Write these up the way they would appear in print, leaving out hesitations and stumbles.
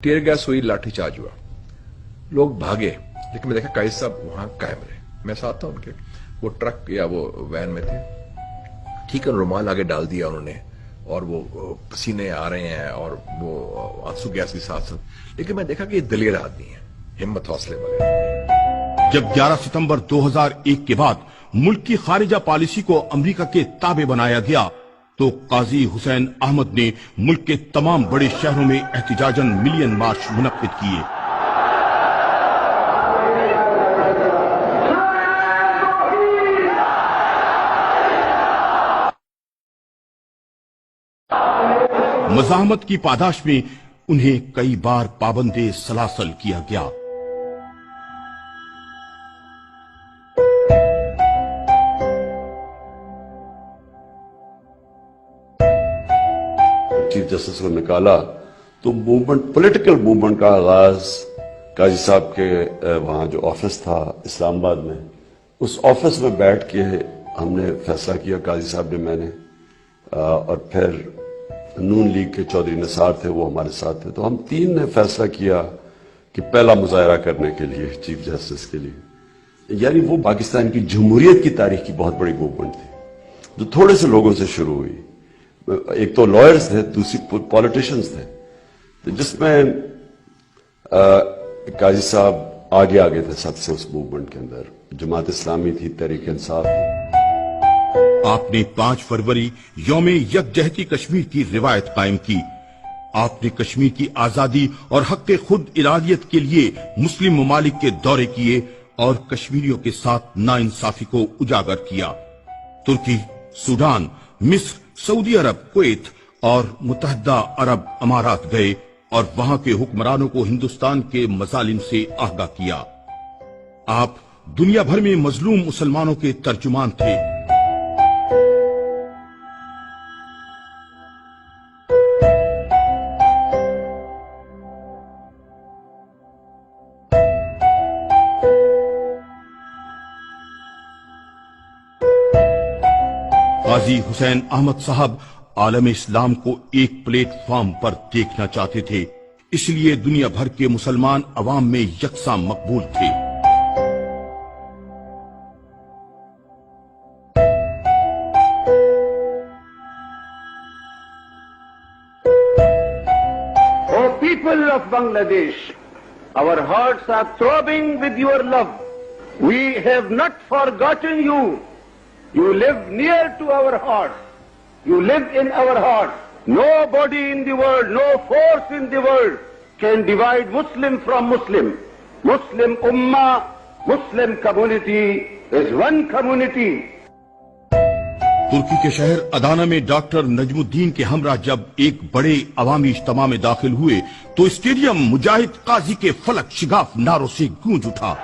Tear gas हुई, लाठी charge हुआ, लोग भागे, लेकिन मैं देखा काजी साहब वहां कायम रहे। मैं साथ था उनके, वो ट्रक या वो वैन में थे, ठीक है, रुमाल आगे डाल दिया उन्होंने, और वो पसीने आ रहे हैं और वो आंसू गैस के साथ साथ, लेकिन मैं देखा कि ये दलेर आदमी है, हिम्मत हौसले वाले। जब 11 सितंबर 2001 के बाद मुल्क की खारिजा पॉलिसी को अमेरिका के ताबे बनाया गया, तो काजी हुसैन अहमद ने मुल्क के तमाम बड़े शहरों में एहतिजाजन मिलियन मार्च मुनक्किद किए। मज़ाहमत की पादाश में उन्हें कई बार पाबंदे सलासल किया गया। चीफ जस्टिस को निकाला तो मूवमेंट, पॉलिटिकल मूवमेंट का आगाज काजी साहब के वहां जो ऑफिस था इस्लामाबाद में, उस ऑफिस में बैठ के हमने फैसला किया, काजी साहब ने, मैंने, और फिर नून लीग के चौधरी निसार थे, वो हमारे साथ थे, तो हम तीन ने फैसला किया कि पहला मुजाहरा करने के लिए चीफ जस्टिस के लिए। यानी वो पाकिस्तान की जमहूरियत की तारीख की बहुत बड़ी मूवमेंट थी जो थोड़े से लोगों से शुरू हुई। एक तो लॉयर्स थे, दूसरी पॉलिटिशियंस थे, तो जिसमें काजी साहब आगे आगे थे सबसे उस मूवमेंट के अंदर। जमात इस्लामी थी, तहरीक इंसाफ थी। आपने 5 फरवरी यौमे यकजहती कश्मीर की रिवायत कायम की। आपने कश्मीर की आजादी और हक खुद इरादियत के लिए मुस्लिम ममालिक के दौरे किए और कश्मीरियों के साथ नाइंसाफी को उजागर किया। तुर्की, सूडान, मिस्र, सऊदी अरब, कुवैत और मुत्तहदा अरब अमारात गए और वहां के हुक्मरानों को हिंदुस्तान के मजालिम से आगाह किया। आप दुनिया भर में मजलूम मुसलमानों के तर्जुमान थे। काजी हुसैन अहमद साहब आलम इस्लाम को एक प्लेटफॉर्म पर देखना चाहते थे, इसलिए दुनिया भर के मुसलमान अवाम में यकसा मकबूल थे। O people of Bangladesh, our hearts are throbbing with your love. We have not forgotten you. You live near to our hearts. You live in our hearts. Nobody in the world, no force in the world can divide Muslim from Muslim. Muslim Ummah, Muslim community is one community. तुर्की के शहर Adana में doctor Najmuddin के हमरा जब एक बड़े अवामी इज्तिमा में दाखिल हुए तो स्टेडियम मुजाहिद काजी के फलक शिगाफ नारों से गूंज उठा।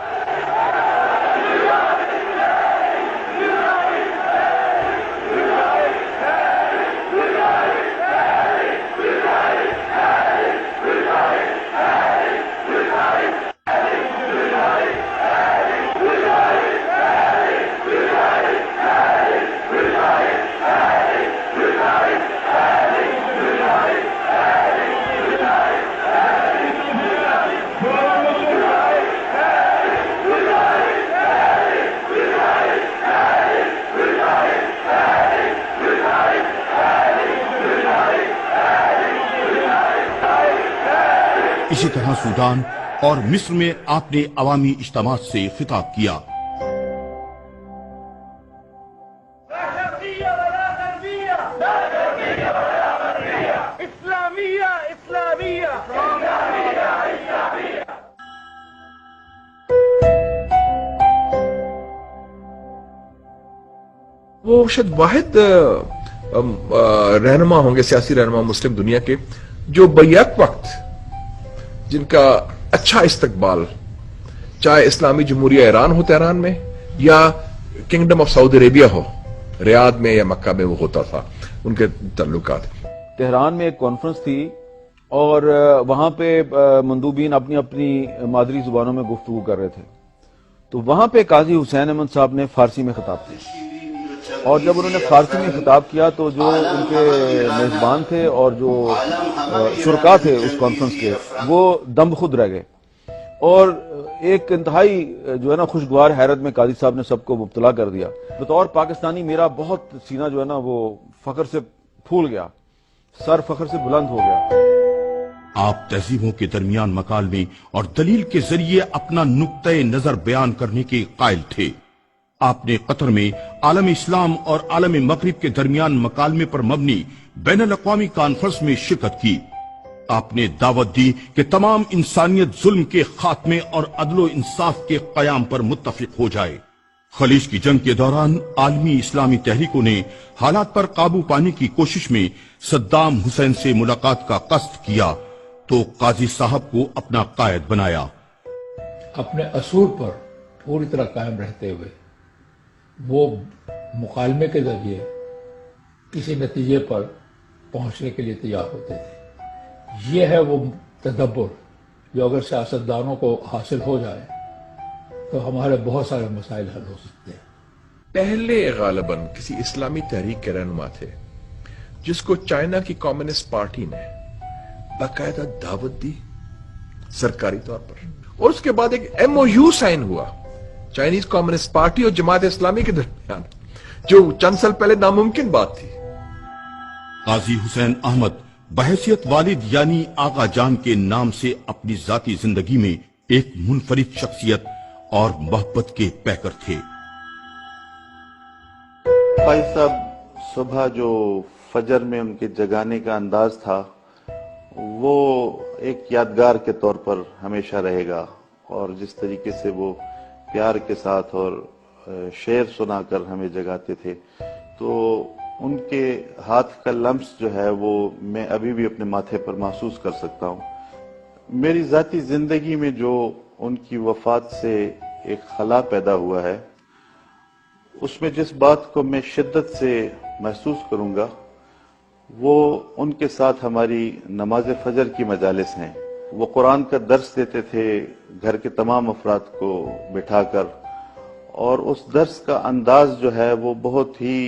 इसी तरह सूडान और मिस्र में आपने अवामी इज्तिमात से खिताब किया। वो शायद वाहिद रहनुमा होंगे, सियासी रहनुमा मुस्लिम दुनिया के, जो बैक वक्त जिनका अच्छा इस्तकबाल, चाहे इस्लामी जमहूरिया ईरान हो तेहरान में या किंगडम ऑफ सऊदी अरेबिया हो रियाद में या मक्का में, वो होता था उनके तल्लुकात। तेहरान में एक कॉन्फ्रेंस थी और वहां पे मंदूबीन अपनी अपनी मादरी जुबानों में गुफ्तगू कर रहे थे, तो वहां पे काजी हुसैन अहमद साहब ने फारसी में खिताब किया। اور جب انہوں نے فارسی میں خطاب کیا تو جو ان کے میزبان تھے اور جو شرکا تھے اس کانفرنس کے وہ دم خود رہ گئے، اور ایک انتہائی جو ہے نا خوشگوار حیرت میں قاضی صاحب نے سب کو مبتلا کر دیا۔ بطور پاکستانی میرا بہت سینہ جو ہے نا وہ فخر سے پھول گیا، سر فخر سے بلند ہو گیا۔ آپ تہذیبوں کے درمیان مکالمے اور دلیل کے ذریعے اپنا نقطۂ نظر بیان کرنے کے قائل تھے۔ آپ نے قطر میں عالم اسلام اور عالم مغرب کے درمیان مکالمے پر مبنی بین الاقوامی کانفرنس میں شرکت کی۔ آپ نے دعوت دی کہ تمام انسانیت ظلم کے خاتمے اور عدل و انصاف کے قیام پر متفق ہو جائے۔ خلیج کی جنگ کے دوران عالمی اسلامی تحریکوں نے حالات پر قابو پانے کی کوشش میں صدام حسین سے ملاقات کا قصد کیا تو قاضی صاحب کو اپنا قائد بنایا۔ اپنے اصول پر پوری طرح قائم رہتے ہوئے وہ مکالمے کے ذریعے کسی نتیجے پر پہنچنے کے لیے تیار ہوتے تھے۔ یہ ہے وہ تدبر جو اگر سیاستدانوں کو حاصل ہو جائے تو ہمارے بہت سارے مسائل حل ہو سکتے ہیں۔ پہلے غالباً کسی اسلامی تحریک کے رہنما تھے جس کو چائنا کی کمیونسٹ پارٹی نے باقاعدہ دعوت دی سرکاری طور پر، اور اس کے بعد ایک MOU سائن ہوا چائنیز کمیونسٹ پارٹی اور جماعت اسلامی کے درمیان، جو چند سال پہلے ناممکن بات تھی۔ قاضی حسین احمد بحیثیت والد یعنی آقا جان کے نام سے اپنی ذاتی زندگی میں ایک منفرد شخصیت اور محبت کے پیکر تھے۔ بھائی صاحب صبح جو فجر میں ان کے جگانے کا انداز تھا وہ ایک یادگار کے طور پر ہمیشہ رہے گا، اور جس طریقے سے وہ پیار کے ساتھ اور شعر سنا کر ہمیں جگاتے تھے، تو ان کے ہاتھ کا لمس جو ہے وہ میں ابھی بھی اپنے ماتھے پر محسوس کر سکتا ہوں۔ میری ذاتی زندگی میں جو ان کی وفات سے ایک خلا پیدا ہوا ہے، اس میں جس بات کو میں شدت سے محسوس کروں گا وہ ان کے ساتھ ہماری نماز فجر کی مجالس ہیں۔ وہ قرآن کا درس دیتے تھے گھر کے تمام افراد کو بٹھا کر، اور اس درس کا انداز جو ہے وہ بہت ہی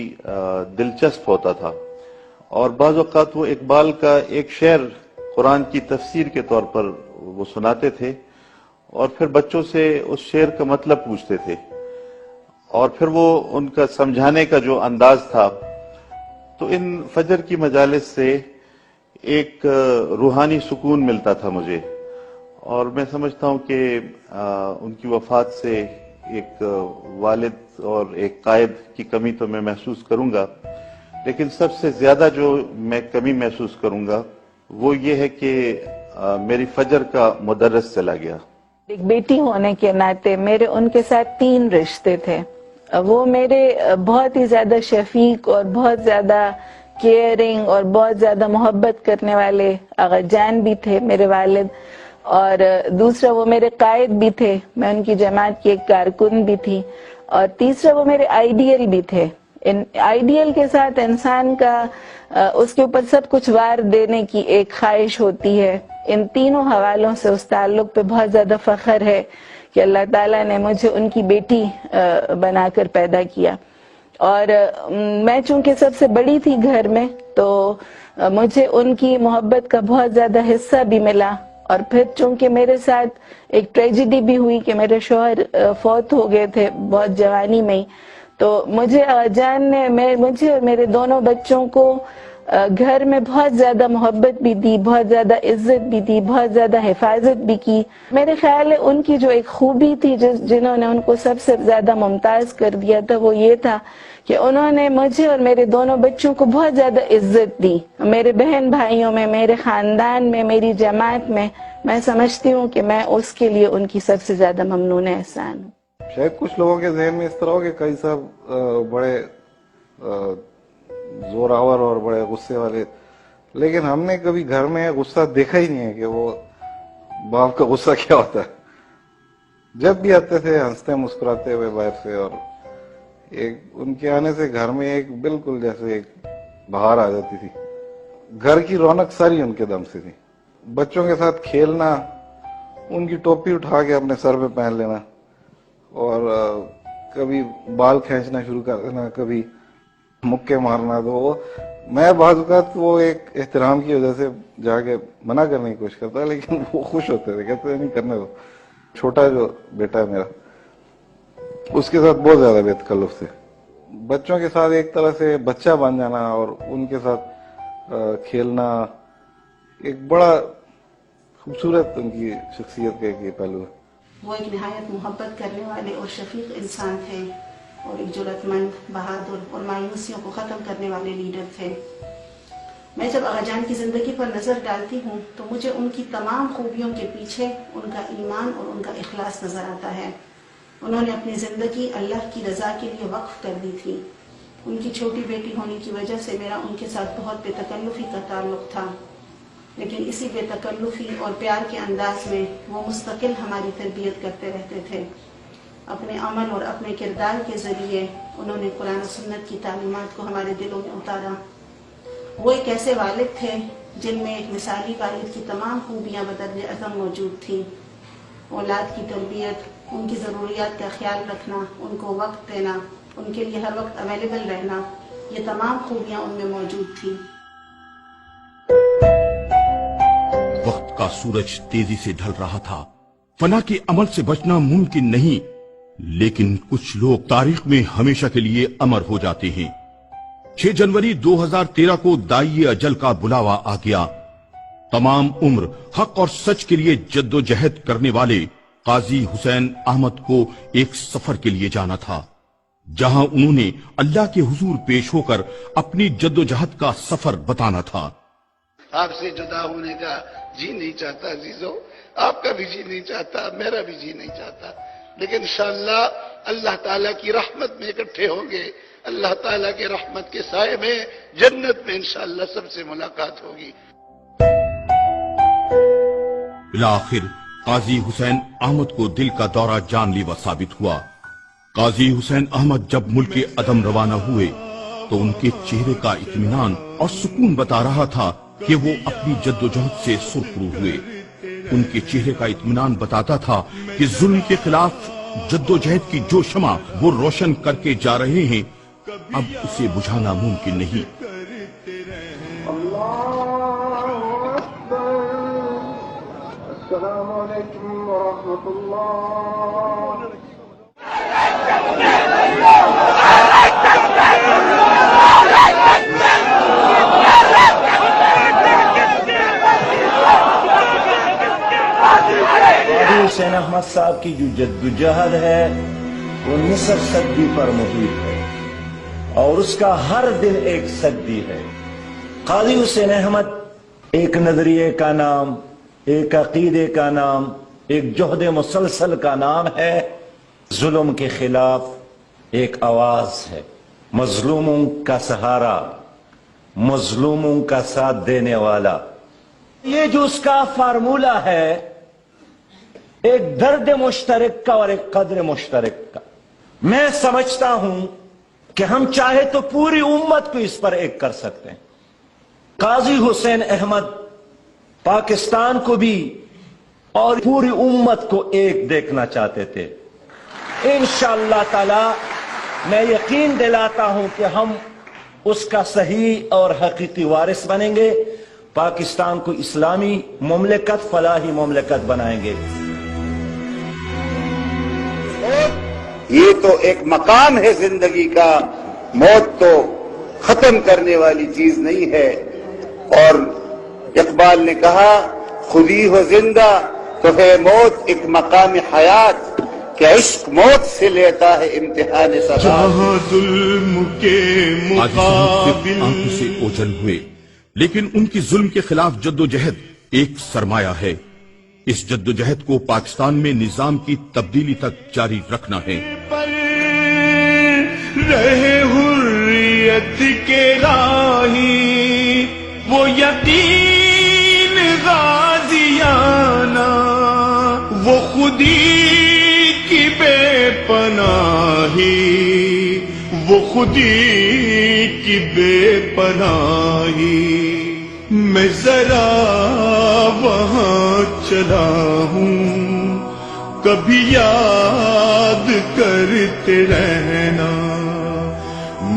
دلچسپ ہوتا تھا، اور بعض اوقات وہ اقبال کا ایک شعر قرآن کی تفسیر کے طور پر وہ سناتے تھے، اور پھر بچوں سے اس شعر کا مطلب پوچھتے تھے، اور پھر وہ ان کا سمجھانے کا جو انداز تھا، تو ان فجر کی مجالس سے ایک روحانی سکون ملتا تھا مجھے، اور میں سمجھتا ہوں کہ ان کی وفات سے ایک والد اور ایک قائد کی کمی تو میں محسوس کروں گا، لیکن سب سے زیادہ جو میں کمی محسوس کروں گا وہ یہ ہے کہ میری فجر کا مدرس چلا گیا۔ ایک بیٹی ہونے کے ناطے میرے ان کے ساتھ 3 رشتے تھے۔ وہ میرے بہت ہی زیادہ شفیق اور بہت زیادہ کیئرنگ اور بہت زیادہ محبت کرنے والے آغا جان بھی تھے میرے والد، اور دوسرا وہ میرے قائد بھی تھے، میں ان کی جماعت کی ایک کارکن بھی تھی، اور تیسرا وہ میرے آئیڈیل بھی تھے۔ ان آئیڈیل کے ساتھ انسان کا اس کے اوپر سب کچھ وار دینے کی ایک خواہش ہوتی ہے۔ ان تینوں حوالوں سے اس تعلق پہ بہت زیادہ فخر ہے کہ اللہ تعالیٰ نے مجھے ان کی بیٹی بنا کر پیدا کیا، اور میں چونکہ سب سے بڑی تھی گھر میں تو مجھے ان کی محبت کا بہت زیادہ حصہ بھی ملا، اور پھر چونکہ میرے ساتھ ایک ٹریجڈی بھی ہوئی کہ میرے شوہر فوت ہو گئے تھے بہت جوانی میں ہی، تو مجھے جان نے مجھے اور میرے دونوں بچوں کو گھر میں بہت زیادہ محبت بھی دی، بہت زیادہ عزت بھی دی، بہت زیادہ حفاظت بھی کی۔ میرے خیال ہے ان کی جو ایک خوبی تھی جنہوں نے ان کو سب سے زیادہ ممتاز کر دیا تھا وہ یہ تھا کہ انہوں نے مجھے اور میرے دونوں بچوں کو بہت زیادہ عزت دی۔ میرے بہن بھائیوں میں، میرے خاندان میں، میری جماعت میں سمجھتی ہوں کہ میں اس کے لیے ان کی سب سے زیادہ ممنون احسان ہوں۔ شاید کچھ لوگوں کے ذہن میں اس طرح ہو کہ قاضی صاحب بڑے زوراور اور بڑے غصے والے، لیکن ہم نے کبھی گھر میں غصہ دیکھا ہی نہیں ہے کہ وہ باپ کا غصہ کیا ہوتا ہے۔ جب بھی آتے تھے ہنستے مسکراتے ہوئے باہر سے، اور ایک ان کے آنے سے گھر میں ایک بالکل جیسے ایک بہار آ جاتی تھی۔ گھر کی رونق ساری ان کے دم سے تھی۔ بچوں کے ساتھ کھیلنا، ان کی ٹوپی اٹھا کے اپنے سر پہ پہن لینا، اور کبھی بال کھینچنا شروع کر دینا، کبھی मुक्के मारना, तो वो मैं बाज़ औक़ात वो एक एहतराम की वजह से जाके मना करने की कोशिश करता, लेकिन वो खुश होते थे, कहते नहीं करने दो। छोटा जो बेटा है मेरा, उसके साथ बहुत ज्यादा बेतकल्लुफ थे। बच्चों के साथ एक तरह से बच्चा बन जाना और उनके साथ खेलना एक बड़ा खूबसूरत उनकी शख्सियत का एक पहलू है। वो एक निहायत मोहब्बत करने वाले और शफीक इंसान थे और एक जुर्रतमंद, बहादुर और मायूसियों को ख़त्म करने वाले लीडर थे। मैं जब आगाजान की ज़िंदगी पर नज़र डालती हूँ तो मुझे उनकी तमाम खूबियों के पीछे उनका ईमान और उनका इखलास नज़र आता है। उन्होंने अपनी ज़िंदगी अल्लाह की रज़ा के लिए वक्फ कर दी थी। उनकी छोटी बेटी होने की वजह से मेरा उनके साथ बहुत बेतकल्लुफ़ी का ताल्लुक़ था, लेकिन इसी बेतकल्लुफ़ी और प्यार के अंदाज में वो मुस्तकिल हमारी तरबियत करते रहते थे। अपने अमल और अपने किरदार के ज़रिए उन्होंने कुरान और सुन्नत की तालीमात को हमारे दिलों में उतारा। वो एक ऐसे वालिद थे जिनमें एक मिसाली वालिद की तमाम खूबियाँ बदर अज़म मौजूद थी। औलाद की तरबियत, उनकी ज़रूरियात का ख्याल रखना, उनको वक्त देना, उनके लिए हर वक्त अवेलेबल रहना, ये तमाम खूबियाँ उनमें मौजूद थी। वक्त का सूरज तेजी से ढल रहा था। फना के अमल से बचना मुमकिन नहीं, लेकिन कुछ लोग तारीख में हमेशा के लिए अमर हो जाते हैं। 6 जनवरी 2013 को दाई अजल का बुलावा आ गया। तमाम उम्र हक और सच के लिए जद्दोजहद करने वाले काजी हुसैन अहमद को एक सफर के लिए जाना था, जहां उन्होंने अल्लाह के हुजूर पेश होकर अपनी जद्दोजहद का सफर बताना था। आपसे जुदा होने का जी नहीं चाहता अजीजों, आपका भी जी नहीं चाहता, मेरा भी जी नहीं चाहता, लेकिन इंशाअल्लाह अल्लाह ताला की रहमत में इकट्ठे होंगे। अल्लाह ताला के रहमत के साए में जन्नत में इंशाअल्लाह सबसे मुलाकात होगी। आखिर काजी हुसैन अहमद को दिल का दौरा जानलेवा साबित हुआ। काजी हुसैन अहमद जब मुल्क के अदम रवाना हुए तो उनके चेहरे का इत्मीनान और सुकून बता रहा था कि वो अपनी जद्दोजहद से सुरखरू हुए। उनके चेहरे का इत्मीनान बताता था कि जुल्म के खिलाफ जद्दोजहद की जो शमा वो रोशन करके जा रहे हैं, अब उसे बुझाना मुमकिन नहीं। हुसैन अहमद साहब की जो जद्दोजहद है वो निसफ सदी पर मुहित है और उसका हर दिन एक सदी है। काजी हुसैन अहमद एक नजरिए का नाम, एक अकीदे का नाम, एक जोहद मुसलसल का नाम है। जुल्म के खिलाफ एक आवाज है, मजलूमों का सहारा, मजलूमों का साथ देने वाला। ये जो उसका फार्मूला है, एक दर्द मुश्तरक का और एक कद्र मुश्तरक का। मैं समझता हूं कि हम चाहे तो पूरी उम्मत को इस पर एक कर सकते हैं। काजी हुसैन अहमद पाकिस्तान को भी और पूरी उम्मत को एक देखना चाहते थे। इंशाअल्लाह ताला मैं यकीन दिलाता हूं कि हम उसका सही और हकीकी वारिस बनेंगे। पाकिस्तान को इस्लामी मुमलिकत, फलाही मुमलिकत बनाएंगे। ये तो एक मकाम है जिंदगी का, मौत तो खत्म करने वाली चीज नहीं है। और इकबाल ने कहा, खुदी हो जिंदा तो है मौत एक मकाम हयात, क्या इश्क मौत से लेता है इम्तिहान सबात। जहां जुल्म के मुकाबिल आंखों से ओझल हुए, लेकिन उनकी जुल्म के खिलाफ जद्दोजहद एक सरमाया है। इस जद्दोजहद को पाकिस्तान में निजाम की तब्दीली तक जारी रखना है। पर रहे हुर्रियत के राही वो यकीन गाजियाना, वो खुदी की बेपनाही, वो खुदी की बेपनाही। मैं जरा वहां चला हूं, कभी याद करते रहना।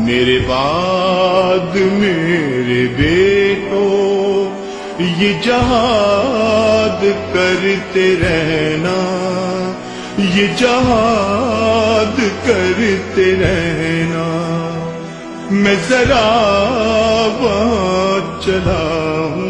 میرے بعد میرے بیٹوں یہ جہاد کرتے رہنا، یہ جہاد کرتے رہنا. میں ذرا وہاں چلا ہوں